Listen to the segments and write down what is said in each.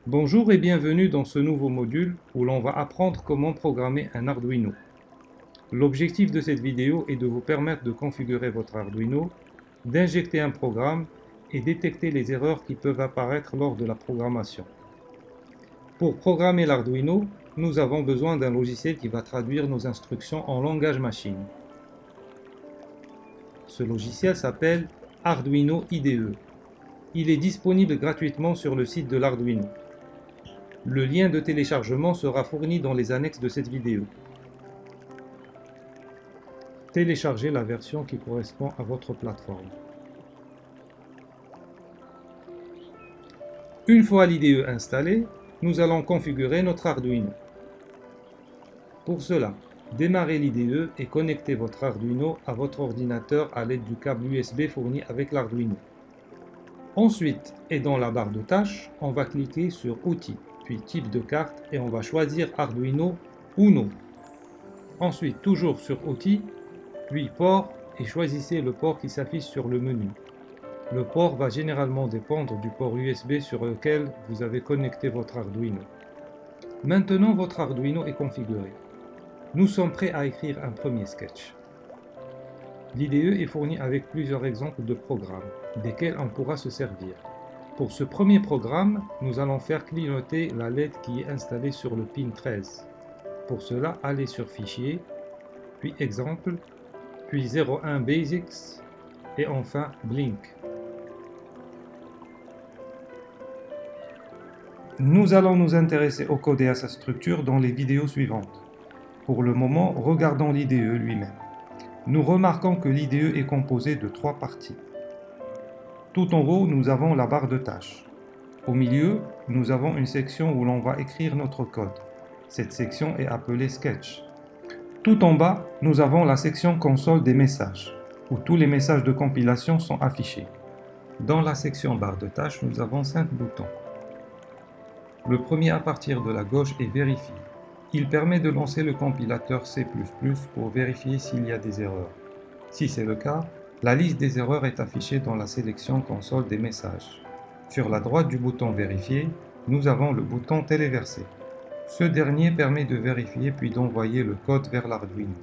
Bonjour et bienvenue dans ce nouveau module où l'on va apprendre comment programmer un Arduino. L'objectif de cette vidéo est de vous permettre de configurer votre Arduino, d'injecter un programme et détecter les erreurs qui peuvent apparaître lors de la programmation. Pour programmer l'Arduino, nous avons besoin d'un logiciel qui va traduire nos instructions en langage machine. Ce logiciel s'appelle Arduino IDE. Il est disponible gratuitement sur le site de l'Arduino. Le lien de téléchargement sera fourni dans les annexes de cette vidéo. Téléchargez la version qui correspond à votre plateforme. Une fois l'IDE installé, nous allons configurer notre Arduino. Pour cela, démarrez l'IDE et connectez votre Arduino à votre ordinateur à l'aide du câble USB fourni avec l'Arduino. Ensuite, et dans la barre de tâches, on va cliquer sur Outils, puis Type de carte et on va choisir Arduino Uno. Ensuite, toujours sur Outils, puis Port et choisissez le port qui s'affiche sur le menu. Le port va généralement dépendre du port USB sur lequel vous avez connecté votre Arduino. Maintenant, votre Arduino est configuré. Nous sommes prêts à écrire un premier sketch. L'IDE est fourni avec plusieurs exemples de programmes, desquels on pourra se servir. Pour ce premier programme, nous allons faire clignoter la LED qui est installée sur le pin 13. Pour cela, allez sur Fichier, puis Exemple, puis 01 Basics, et enfin Blink. Nous allons nous intéresser au code et à sa structure dans les vidéos suivantes. Pour le moment, regardons l'IDE lui-même. Nous remarquons que l'IDE est composé de 3 parties. Tout en haut, nous avons la barre de tâches. Au milieu, nous avons une section où l'on va écrire notre code. Cette section est appelée Sketch. Tout en bas, nous avons la section console des messages, où tous les messages de compilation sont affichés. Dans la section barre de tâches, nous avons 5 boutons. Le premier à partir de la gauche est Vérifier. Il permet de lancer le compilateur C++ pour vérifier s'il y a des erreurs. Si c'est le cas, la liste des erreurs est affichée dans la sélection console des messages. Sur la droite du bouton Vérifier, nous avons le bouton Téléverser. Ce dernier permet de vérifier puis d'envoyer le code vers l'Arduino.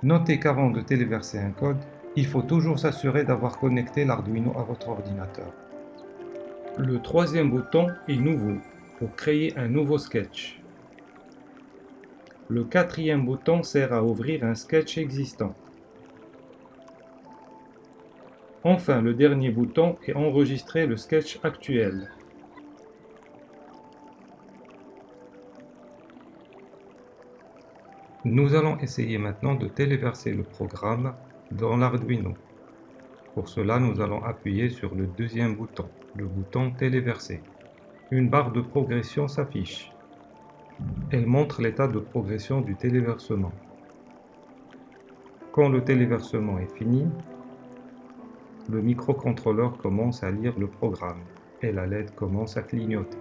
Notez qu'avant de téléverser un code, il faut toujours s'assurer d'avoir connecté l'Arduino à votre ordinateur. Le troisième bouton est Nouveau, pour créer un nouveau sketch. Le quatrième bouton sert à ouvrir un sketch existant. Enfin, le dernier bouton est Enregistrer le sketch actuel. Nous allons essayer maintenant de téléverser le programme dans l'Arduino. Pour cela, nous allons appuyer sur le deuxième bouton, le bouton Téléverser. Une barre de progression s'affiche. Elle montre l'état de progression du téléversement. Quand le téléversement est fini, le microcontrôleur commence à lire le programme et la LED commence à clignoter.